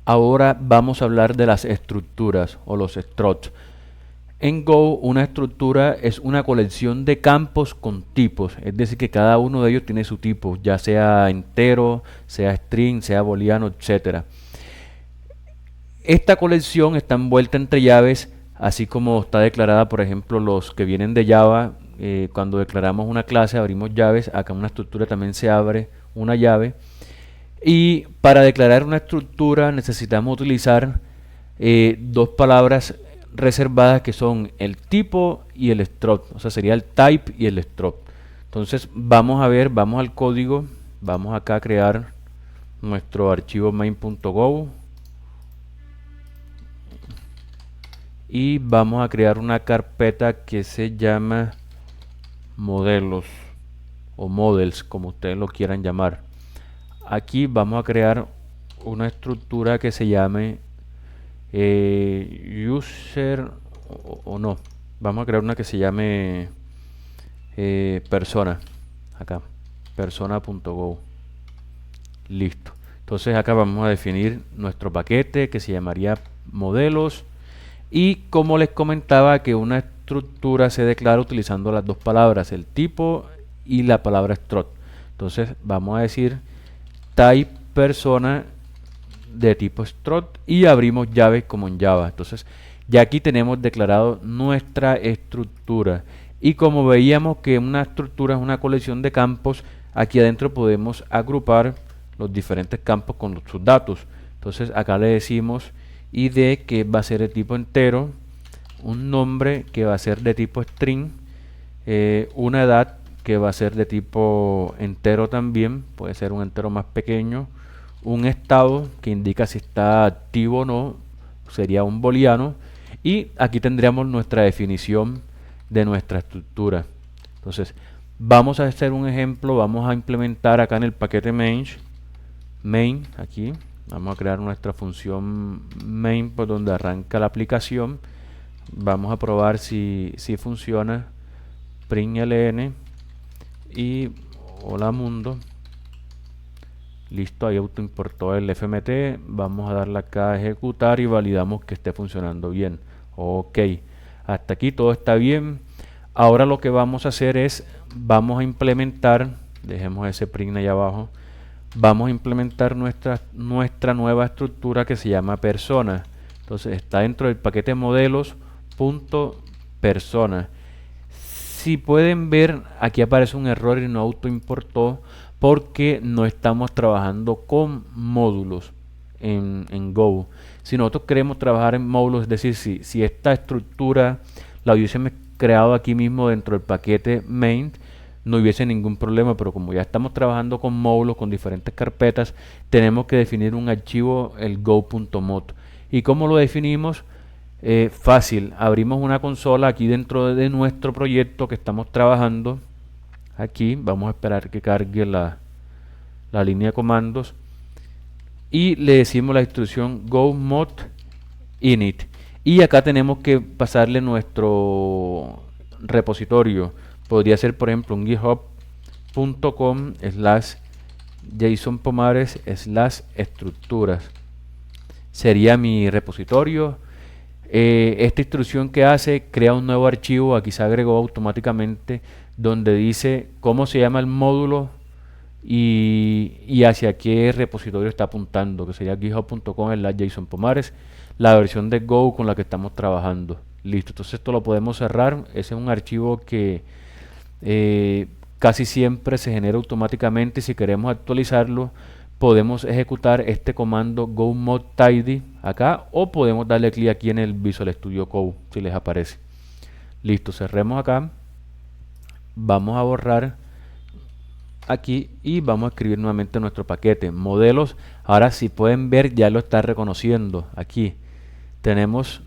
Ahora vamos a hablar de las estructuras o los structs. En Go, una estructura es una colección de campos con tipos, es decir, que cada uno de ellos tiene su tipo, ya sea entero, sea string, sea booleano, etcétera. Esta colección está envuelta entre llaves, así como está declarada, por ejemplo, los que vienen de Java. Cuando declaramos una clase, abrimos llaves. Acá en una estructura también se abre una llave. Y para declarar una estructura necesitamos utilizar dos palabras reservadas que son el tipo y el struct. O sea, sería el type y el struct. Entonces vamos a ver, vamos al código, vamos acá a crear nuestro archivo main.go y vamos a crear una carpeta que se llama modelos o models, como ustedes lo quieran llamar. Aquí vamos a crear una estructura que se llame user o no. Vamos a crear una que se llame persona. Acá, persona.go. Listo. Entonces acá vamos a definir nuestro paquete que se llamaría modelos. Y como les comentaba que una estructura se declara utilizando las dos palabras, el tipo y la palabra struct. Entonces vamos a decir type persona de tipo struct y abrimos llaves como en Java. Entonces ya aquí tenemos declarado nuestra estructura. Y como veíamos que una estructura es una colección de campos, aquí adentro podemos agrupar los diferentes campos con sus datos. Entonces acá le decimos id que va a ser de tipo entero, un nombre que va a ser de tipo string, una edad que va a ser de tipo entero también, puede ser un entero más pequeño, un estado que indica si está activo o no, sería un booleano, y aquí tendríamos nuestra definición de nuestra estructura. Entonces vamos a hacer un ejemplo, vamos a implementar acá en el paquete main aquí vamos a crear nuestra función main por donde arranca la aplicación. Vamos a probar si funciona. Println y hola mundo. Listo, ahí autoimportó el fmt. Vamos a darle acá a ejecutar y validamos que esté funcionando bien. Ok, hasta aquí todo está bien. Ahora lo que vamos a hacer es, vamos a implementar, dejemos ese print ahí abajo, vamos a implementar nuestra nueva estructura que se llama persona. Entonces está dentro del paquete modelos.persona. Si pueden ver, aquí aparece un error y no autoimportó porque no estamos trabajando con módulos en Go. Si nosotros queremos trabajar en módulos, es decir, si esta estructura la hubiésemos creado aquí mismo dentro del paquete main, no hubiese ningún problema, pero como ya estamos trabajando con módulos, con diferentes carpetas, tenemos que definir un archivo, el go.mod. ¿Y cómo lo definimos? Fácil, abrimos una consola aquí dentro de nuestro proyecto que estamos trabajando. Aquí vamos a esperar que cargue la línea de comandos y le decimos la instrucción go mod init, y acá tenemos que pasarle nuestro repositorio. Podría ser por ejemplo un github.com slash jasonpomares slash estructuras, sería mi repositorio. Esta instrucción que hace, crea un nuevo archivo, aquí se agregó automáticamente, donde dice cómo se llama el módulo y hacia qué repositorio está apuntando, que sería github.com JasonPomares, la versión de Go con la que estamos trabajando. Listo, entonces esto lo podemos cerrar. Ese es un archivo que casi siempre se genera automáticamente. Si queremos actualizarlo, podemos ejecutar este comando go mod tidy acá, o podemos darle clic aquí en el Visual Studio Code si les aparece. Listo, cerremos acá, vamos a borrar aquí y vamos a escribir nuevamente nuestro paquete modelos. Ahora, si pueden ver, ya lo está reconociendo. Aquí tenemos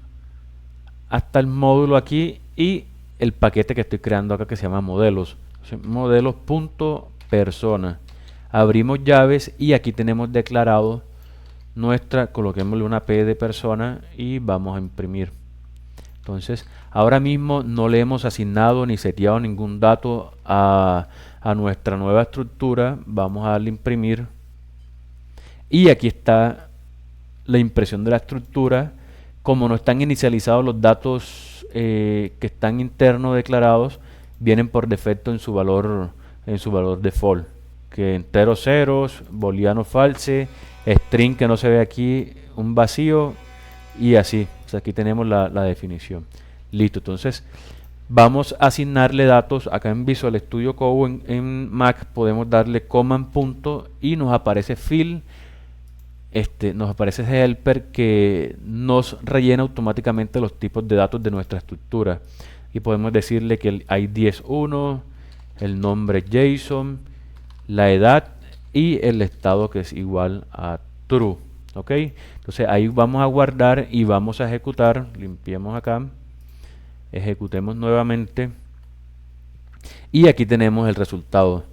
hasta el módulo aquí y el paquete que estoy creando acá que se llama modelos. Modelos.persona. Abrimos llaves y aquí tenemos declarado nuestra, coloquémosle una P de persona y vamos a imprimir. Entonces ahora mismo no le hemos asignado ni seteado ningún dato a nuestra nueva estructura. Vamos a darle imprimir y aquí está la impresión de la estructura. Como no están inicializados los datos que están internos declarados, vienen por defecto en su valor default, que enteros ceros, booleano false, string que no se ve aquí, un vacío y así. O sea, aquí tenemos la definición. Listo, entonces vamos a asignarle datos. Acá en Visual Studio Code en Mac podemos darle command punto y nos aparece fill. Nos aparece ese helper que nos rellena automáticamente los tipos de datos de nuestra estructura. Y podemos decirle que el ID es 1, el nombre es JSON, la edad y el estado que es igual a true. ¿Ok? Entonces ahí vamos a guardar y vamos a ejecutar. Limpiemos acá. Ejecutemos nuevamente. Y aquí tenemos el resultado.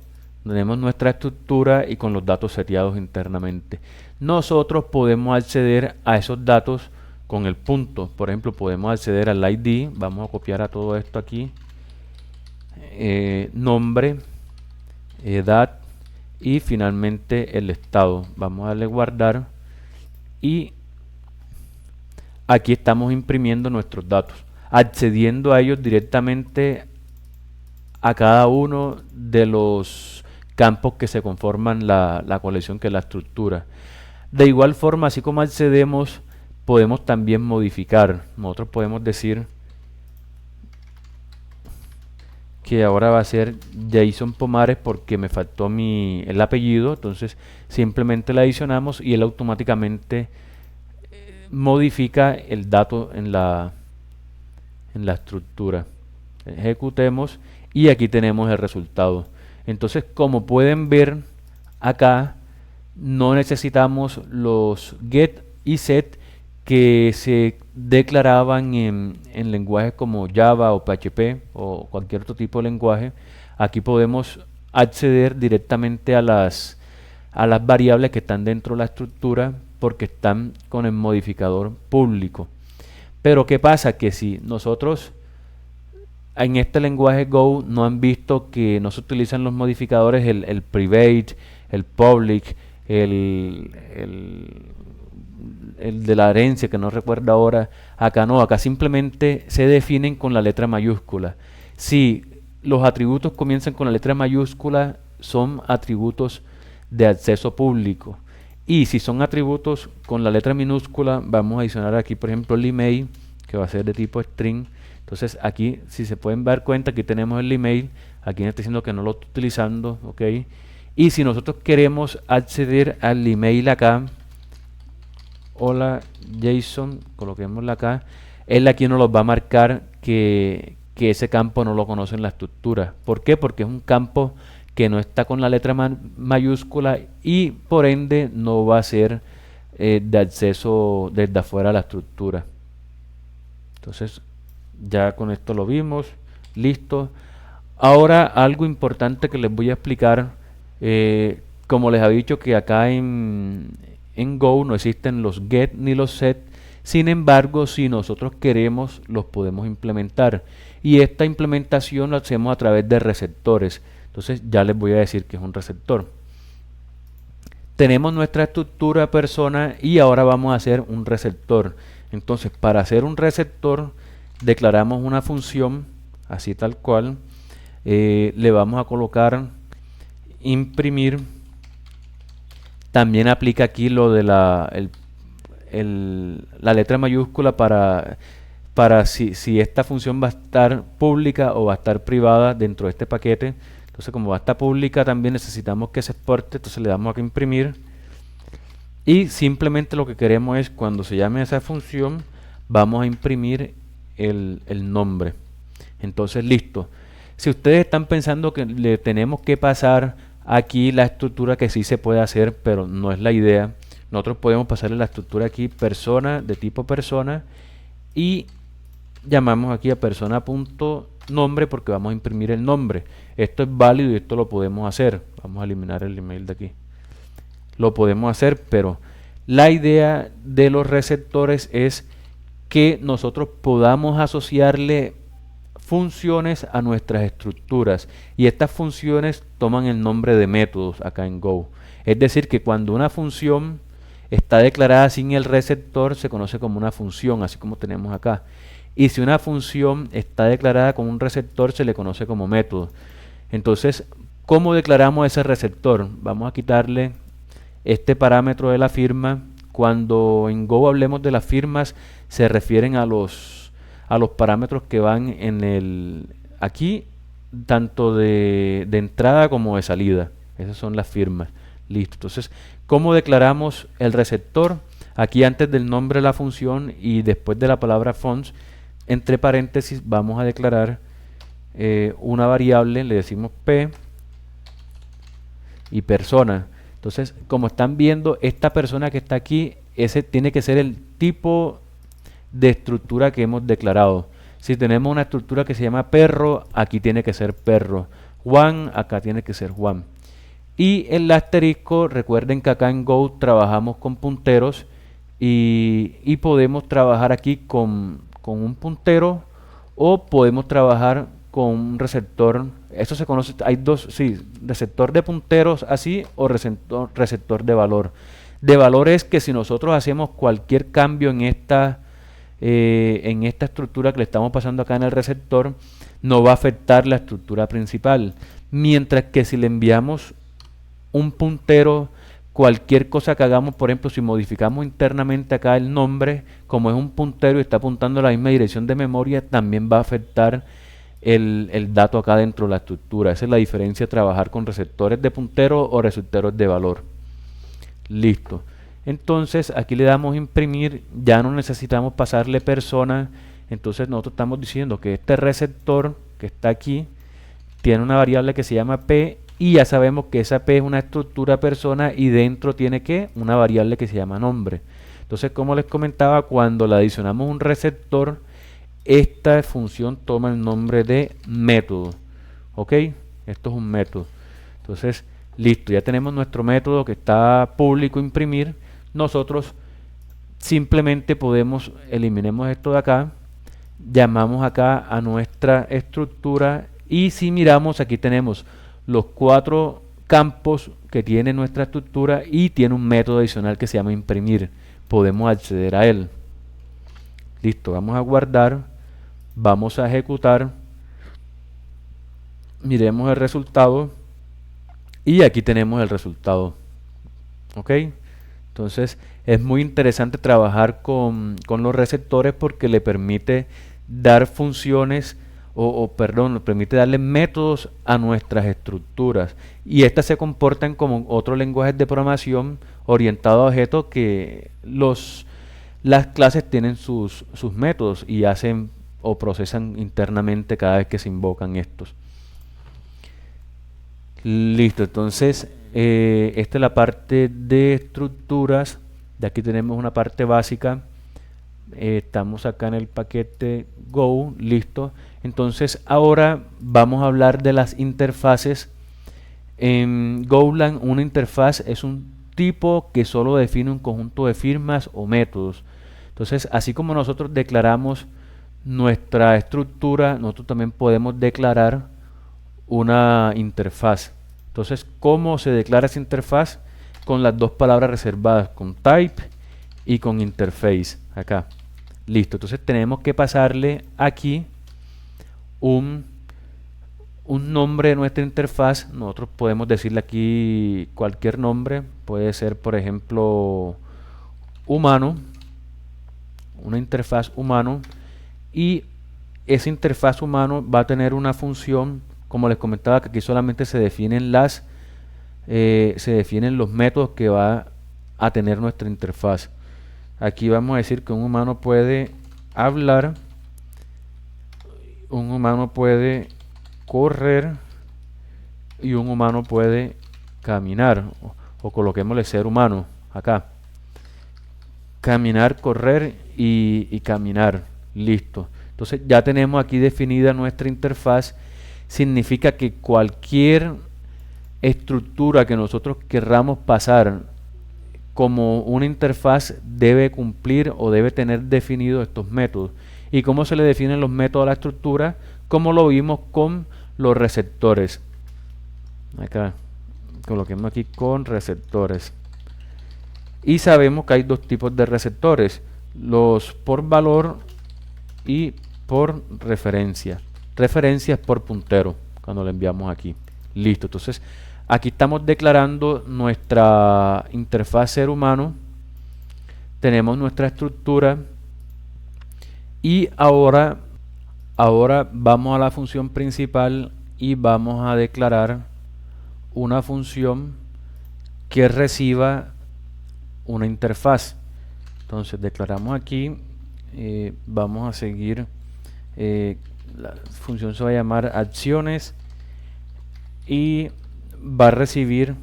Tenemos nuestra estructura y con los datos seteados internamente. Nosotros podemos acceder a esos datos con el punto. Por ejemplo, podemos acceder al ID. Vamos a copiar a todo esto aquí. Nombre, edad y finalmente el estado. Vamos a darle guardar. Y aquí estamos imprimiendo nuestros datos, accediendo a ellos directamente a cada uno de los campos que se conforman la colección, que es la estructura. De igual forma, así como accedemos, podemos también modificar. Nosotros podemos decir que ahora va a ser Jason Pomares porque me faltó el apellido. Entonces simplemente le adicionamos y él automáticamente modifica el dato en la estructura. Ejecutemos y aquí tenemos el resultado. Entonces, como pueden ver acá, no necesitamos los get y set que se declaraban en lenguajes como Java o PHP o cualquier otro tipo de lenguaje. Aquí podemos acceder directamente a las variables que están dentro de la estructura porque están con el modificador público. Pero ¿qué pasa? Que si nosotros en este lenguaje Go no han visto que no se utilizan los modificadores, el private, el public, el de la herencia, que no recuerdo ahora. Acá no, acá simplemente se definen con la letra mayúscula. Si los atributos comienzan con la letra mayúscula, son atributos de acceso público. Y si son atributos con la letra minúscula, vamos a adicionar aquí, por ejemplo, el email, que va a ser de tipo string. Entonces aquí, si se pueden dar cuenta, aquí tenemos el email. Aquí me está diciendo que no lo estoy utilizando, ¿ok? Y si nosotros queremos acceder al email acá, hola Jason, coloquémosla acá, él aquí nos lo va a marcar que ese campo no lo conoce en la estructura. ¿Por qué? Porque es un campo que no está con la letra mayúscula y por ende no va a ser de acceso desde afuera a la estructura. Entonces ya con esto lo vimos, listo. Ahora algo importante que les voy a explicar, como les había dicho que acá en Go no existen los get ni los set. Sin embargo, si nosotros queremos, los podemos implementar. Y esta implementación la hacemos a través de receptores. Entonces ya les voy a decir que es un receptor. Tenemos nuestra estructura persona y ahora vamos a hacer un receptor. Entonces, para hacer un receptor, declaramos una función, así tal cual. Le vamos a colocar imprimir. También aplica aquí lo de la letra mayúscula para si esta función va a estar pública o va a estar privada dentro de este paquete. Entonces, como va a estar pública, también necesitamos que se exporte. Entonces le damos aquí imprimir. Y simplemente lo que queremos es, cuando se llame esa función, vamos a imprimir el nombre. Entonces, listo. Si ustedes están pensando que le tenemos que pasar aquí la estructura, que sí se puede hacer, pero no es la idea. Nosotros podemos pasarle la estructura aquí persona, de tipo persona, y llamamos aquí a persona.nombre porque vamos a imprimir el nombre. Esto es válido y esto lo podemos hacer. Vamos a eliminar el email de aquí. Lo podemos hacer, pero la idea de los receptores es que nosotros podamos asociarle funciones a nuestras estructuras y estas funciones toman el nombre de métodos acá en Go. Es decir, que cuando una función está declarada sin el receptor, se conoce como una función, así como tenemos acá. Y si una función está declarada con un receptor, se le conoce como método. Entonces, ¿cómo declaramos ese receptor? Vamos a quitarle este parámetro de la firma. Cuando en Go hablemos de las firmas, se refieren a los parámetros que van en el aquí, tanto de entrada como de salida. Esas son las firmas. Listo. Entonces, ¿cómo declaramos el receptor? Aquí antes del nombre de la función y después de la palabra fonts, entre paréntesis, vamos a declarar una variable, le decimos p y persona. Entonces, como están viendo, esta persona que está aquí, ese tiene que ser el tipo de estructura que hemos declarado. Si tenemos una estructura que se llama perro, aquí tiene que ser perro. Juan, acá tiene que ser Juan. Y el asterisco, recuerden que acá en Go trabajamos con punteros y podemos trabajar aquí con un puntero o podemos trabajar con un receptor. Eso se conoce, hay dos, sí, receptor de punteros así o receptor de valor. De valor es que si nosotros hacemos cualquier cambio en esta estructura que le estamos pasando acá en el receptor, no va a afectar la estructura principal. Mientras que si le enviamos un puntero, cualquier cosa que hagamos, por ejemplo, si modificamos internamente acá el nombre, como es un puntero y está apuntando a la misma dirección de memoria, también va a afectar el dato acá dentro de la estructura. Esa es la diferencia de trabajar con receptores de puntero o receptores de valor. Listo. Entonces aquí le damos imprimir, ya no necesitamos pasarle persona. Entonces nosotros estamos diciendo que este receptor que está aquí tiene una variable que se llama p y ya sabemos que esa p es una estructura persona y dentro tiene que una variable que se llama nombre. Entonces, como les comentaba, cuando le adicionamos un receptor, esta función toma el nombre de método. ¿Ok? Esto es un método. Entonces, listo, ya tenemos nuestro método que está público imprimir. Nosotros simplemente podemos, eliminemos esto de acá, llamamos acá a nuestra estructura y si miramos aquí tenemos los 4 campos que tiene nuestra estructura y tiene un método adicional que se llama imprimir. Podemos acceder a él. Listo, vamos a guardar, vamos a ejecutar, miremos el resultado y aquí tenemos el resultado. ¿Ok? Entonces es muy interesante trabajar con los receptores porque le permite dar funciones perdón, nos permite darle métodos a nuestras estructuras y estas se comportan como otros lenguajes de programación orientados a objetos que las clases tienen sus métodos y hacen o procesan internamente cada vez que se invocan estos. Listo, entonces esta es la parte de estructuras. De aquí tenemos una parte básica. Estamos acá en el paquete Go, listo. Entonces ahora vamos a hablar de las interfaces. En Golang una interfaz es un tipo que solo define un conjunto de firmas o métodos. Entonces, así como nosotros declaramos nuestra estructura, nosotros también podemos declarar una interfaz. Entonces, ¿cómo se declara esa interfaz? Con las dos palabras reservadas, con type y con interface, acá. Listo, entonces tenemos que pasarle aquí un nombre de nuestra interfaz. Nosotros podemos decirle aquí cualquier nombre, puede ser por ejemplo humano, una interfaz humano, y esa interfaz humano va a tener una función, como les comentaba, que aquí solamente se definen los métodos que va a tener nuestra interfaz. Aquí vamos a decir que un humano puede hablar, un humano puede correr y un humano puede caminar, o coloquémosle ser humano acá. Caminar, correr y caminar. Listo. Entonces ya tenemos aquí definida nuestra interfaz. Significa que cualquier estructura que nosotros querramos pasar como una interfaz debe cumplir o debe tener definidos estos métodos. ¿Y cómo se le definen los métodos a la estructura? Como lo vimos con los receptores. Acá coloquemos aquí con receptores. Y sabemos que hay dos tipos de receptores, los por valor y por referencia. Referencia es por puntero, cuando lo enviamos aquí. Listo, entonces aquí estamos declarando nuestra interfaz ser humano, tenemos nuestra estructura y ahora vamos a la función principal y vamos a declarar una función que reciba una interfaz. Entonces declaramos aquí, vamos a seguir, la función se va a llamar acciones y va a recibir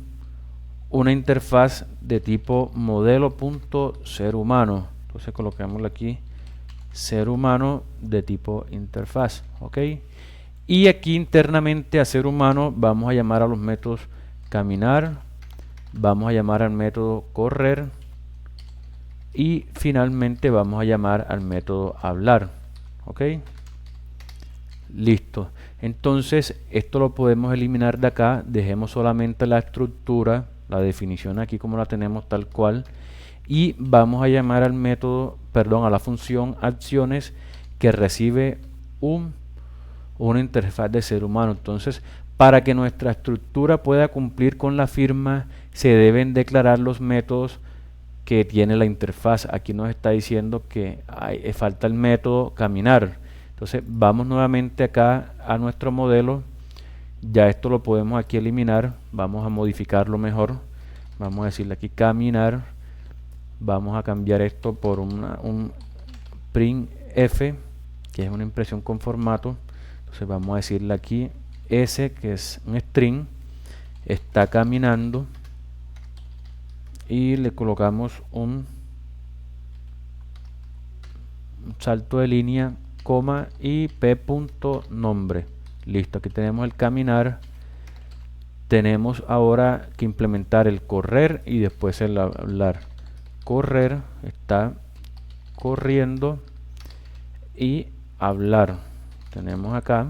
una interfaz de tipo modelo.serHumano. Entonces colocámosle aquí ser humano de tipo interfaz, ok. Y aquí internamente a ser humano vamos a llamar a los métodos caminar, vamos a llamar al método correr y finalmente vamos a llamar al método hablar, ok. Listo. Entonces esto lo podemos eliminar de acá, dejemos solamente la estructura, la definición aquí como la tenemos tal cual, y vamos a llamar al método, perdón, a la función acciones que recibe una interfaz de ser humano. Entonces, para que nuestra estructura pueda cumplir con la firma, se deben declarar los métodos que tiene la interfaz. Aquí nos está diciendo que falta el método caminar. Entonces, vamos nuevamente acá a nuestro modelo. Ya esto lo podemos aquí eliminar. Vamos a modificarlo mejor. Vamos a decirle aquí caminar. Vamos a cambiar esto por un printf, que es una impresión con formato. Entonces vamos a decirle aquí s, que es un string, está caminando, y le colocamos un salto de línea, coma y p.nombre. Listo, aquí tenemos el caminar. Tenemos ahora que implementar el correr y después el hablar. Correr, está corriendo, y hablar, tenemos acá,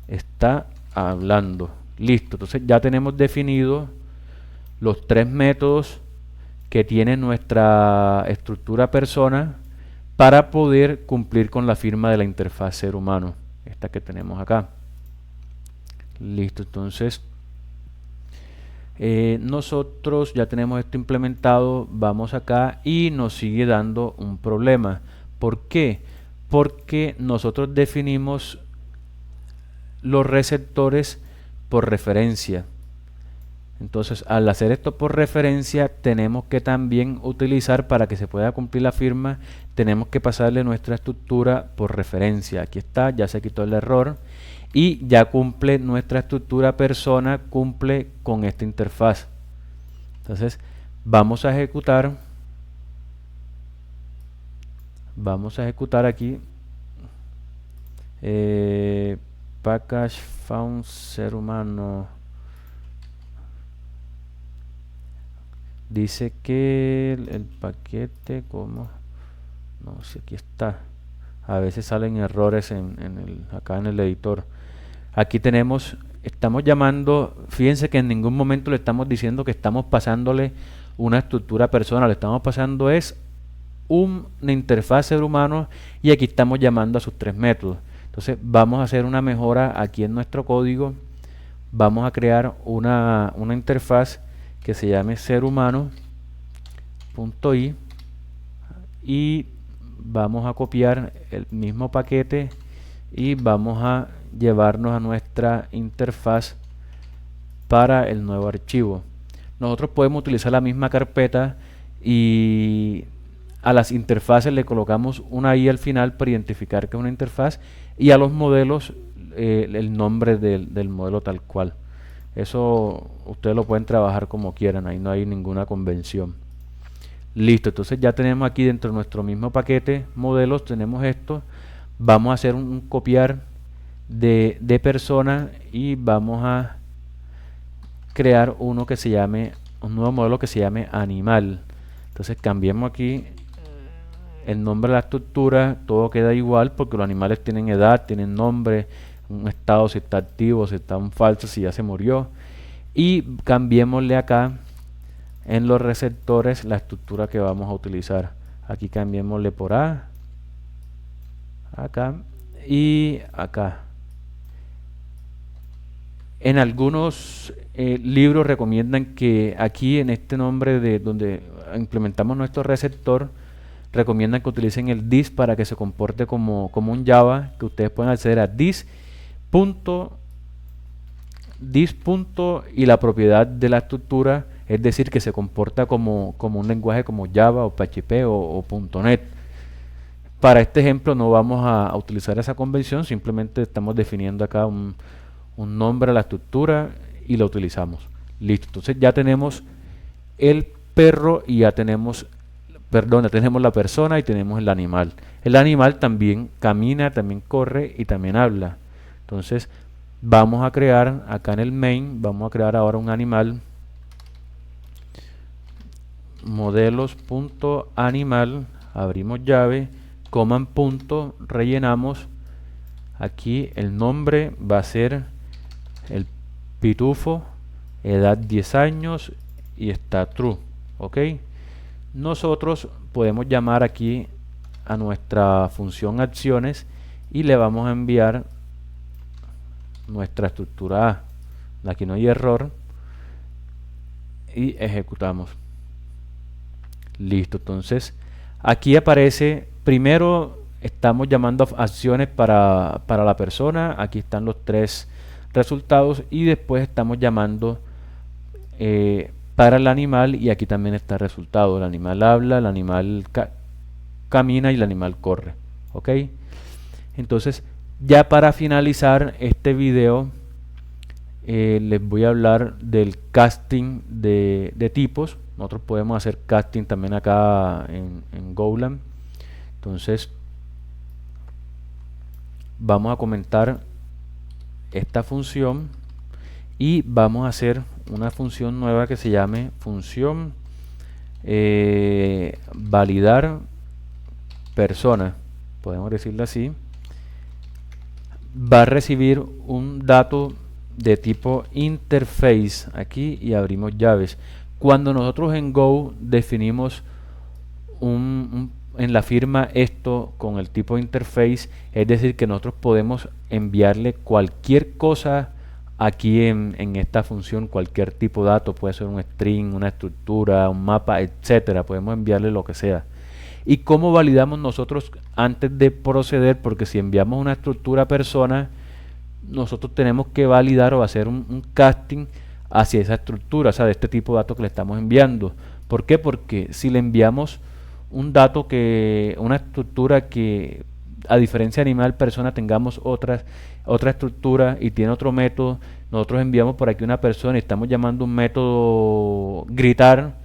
está hablando. Listo, entonces ya tenemos definido los tres métodos que tiene nuestra estructura persona para poder cumplir con la firma de la interfaz ser humano, esta que tenemos acá. Listo, entonces nosotros ya tenemos esto implementado, vamos acá y nos sigue dando un problema. ¿Por qué? Porque nosotros definimos los receptores por referencia. Entonces, al hacer esto por referencia, tenemos que también utilizar, para que se pueda cumplir la firma, tenemos que pasarle nuestra estructura por referencia. Aquí está, ya se quitó el error. Y ya cumple nuestra estructura persona, cumple con esta interfaz. Entonces vamos a ejecutar aquí package found ser humano. Dice que el paquete, como no sé, aquí está. A veces salen errores acá en el editor. Aquí estamos llamando, fíjense que en ningún momento le estamos diciendo que estamos pasándole una estructura personal, le estamos pasando es una interfaz ser humano, y aquí estamos llamando a sus tres métodos. Entonces vamos a hacer una mejora aquí en nuestro código, vamos a crear una interfaz que se llame ser humano.i y vamos a copiar el mismo paquete y vamos a llevarnos a nuestra interfaz para el nuevo archivo. Nosotros podemos utilizar la misma carpeta y a las interfaces le colocamos una i al final para identificar que es una interfaz, y a los modelos el nombre del modelo tal cual. Eso ustedes lo pueden trabajar como quieran, ahí no hay ninguna convención. Listo, entonces ya tenemos aquí dentro de nuestro mismo paquete modelos, tenemos esto. Vamos a hacer un copiar de persona y vamos a crear un nuevo modelo que se llame animal. Entonces cambiemos aquí el nombre de la estructura, todo queda igual porque los animales tienen edad, tienen nombre, un estado, si está activo, si está en falso, si ya se murió. Y cambiémosle acá en los receptores la estructura que vamos a utilizar. Aquí cambiémosle por A, acá y acá. En algunos libros recomiendan que aquí en este nombre de donde implementamos nuestro receptor, recomiendan que utilicen el this para que se comporte como un Java, que ustedes pueden acceder a this punto y la propiedad de la estructura, es decir, que se comporta como un lenguaje como Java o PHP o .NET. Para este ejemplo no vamos a utilizar esa convención, simplemente estamos definiendo acá un nombre a la estructura y lo utilizamos. Listo, entonces ya tenemos el perro y ya tenemos, perdón, ya tenemos la persona y tenemos el animal. El animal también camina, también corre y también habla. Entonces vamos a crear acá en el main, vamos a crear ahora un animal, modelos.animal, abrimos llave, coman punto, rellenamos. Aquí el nombre va a ser el pitufo, edad 10 años y está true, ok. Nosotros podemos llamar aquí a nuestra función acciones y le vamos a enviar nuestra estructura A. Aquí no hay error y ejecutamos. Listo, entonces aquí aparece, primero estamos llamando acciones para la persona, aquí están los 3 resultados y después estamos llamando para el animal y aquí también está el resultado. El animal habla, el animal camina y el animal corre, ok. Entonces ya para finalizar este video les voy a hablar del casting de tipos. Nosotros podemos hacer casting también acá en Golang. Entonces vamos a comentar esta función y vamos a hacer una función nueva que se llame función validar persona, podemos decirlo así. Va a recibir un dato de tipo interface aquí y abrimos llaves. Cuando nosotros en Go definimos en la firma esto con el tipo interface, es decir que nosotros podemos enviarle cualquier cosa aquí en esta función, cualquier tipo de dato, puede ser un string, una estructura, un mapa, etcétera, podemos enviarle lo que sea. ¿Y cómo validamos nosotros antes de proceder? Porque si enviamos una estructura persona, nosotros tenemos que validar o hacer un casting hacia esa estructura, o sea, de este tipo de datos que le estamos enviando. ¿Por qué? Porque si le enviamos un dato una estructura que a diferencia de animal, persona, tengamos otra estructura y tiene otro método, nosotros enviamos por aquí una persona y estamos llamando un método gritar,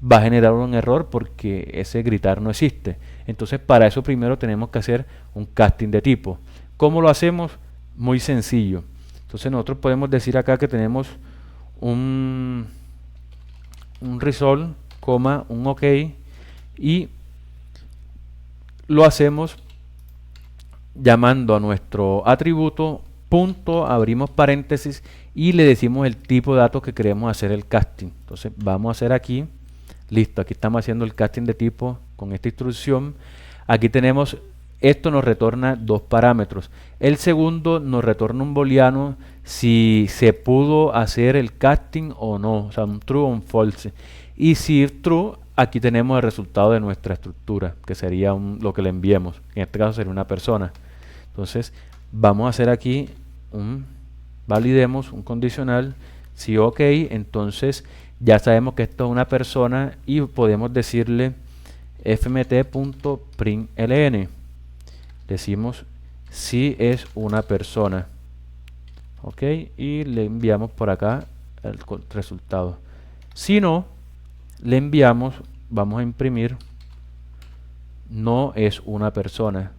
va a generar un error porque ese gritar no existe. Entonces para eso primero tenemos que hacer un casting de tipo. ¿Cómo lo hacemos? Muy sencillo. Entonces nosotros podemos decir acá que tenemos un result, un ok, y lo hacemos llamando a nuestro atributo punto, abrimos paréntesis y le decimos el tipo de datos que queremos hacer el casting. Entonces vamos a hacer aquí, listo, aquí estamos haciendo el casting de tipo con esta instrucción. Aquí tenemos, esto nos retorna 2 parámetros. El segundo nos retorna un booleano si se pudo hacer el casting o no, o sea, un true o un false. Y si es true, aquí tenemos el resultado de nuestra estructura, que sería lo que le enviemos. En este caso sería una persona. Entonces vamos a hacer aquí validemos un condicional. Si ok, entonces ya sabemos que esto es una persona y podemos decirle fmt.println. Decimos si es una persona, ok, y le enviamos por acá el resultado. Si no, le enviamos, vamos a imprimir no es una persona.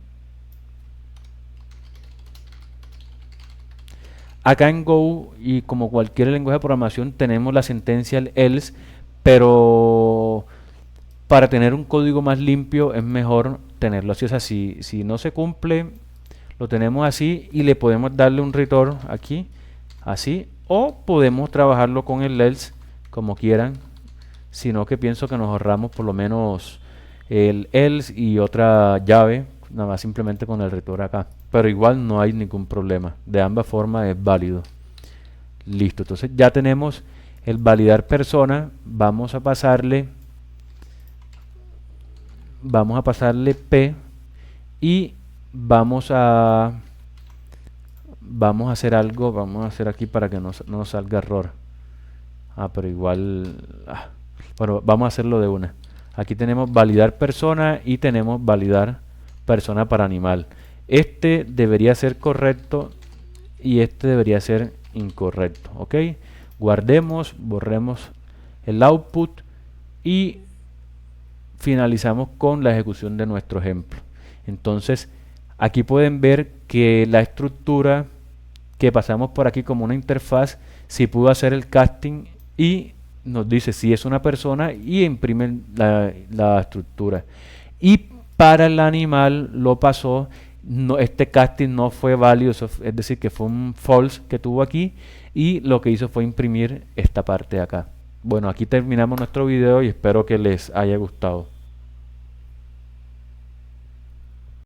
Acá en Go y como cualquier lenguaje de programación tenemos la sentencia el else, pero para tener un código más limpio es mejor tenerlo así. O sea, si no se cumple, lo tenemos así y le podemos darle un return aquí, así, o podemos trabajarlo con el else como quieran. sino que pienso que nos ahorramos por lo menos el else y otra llave, nada más simplemente con el return acá. Pero igual no hay ningún problema, de ambas formas es válido. Listo, entonces ya tenemos el validar persona. Vamos a pasarle P y vamos a hacer algo, vamos a hacer aquí para que no nos salga error. Pero igual, bueno, vamos a hacerlo de una. Aquí tenemos validar persona y tenemos validar persona para animal. Este debería ser correcto y este debería ser incorrecto, ¿ok? Guardemos, borremos el output y finalizamos con la ejecución de nuestro ejemplo. Entonces, aquí pueden ver que la estructura que pasamos por aquí como una interfaz, si pudo hacer el casting y nos dice si es una persona y imprime la estructura. Y para el animal lo pasó, no, este casting no fue válido, es decir, que fue un false que tuvo aquí y lo que hizo fue imprimir esta parte de acá. Bueno, aquí terminamos nuestro video y espero que les haya gustado.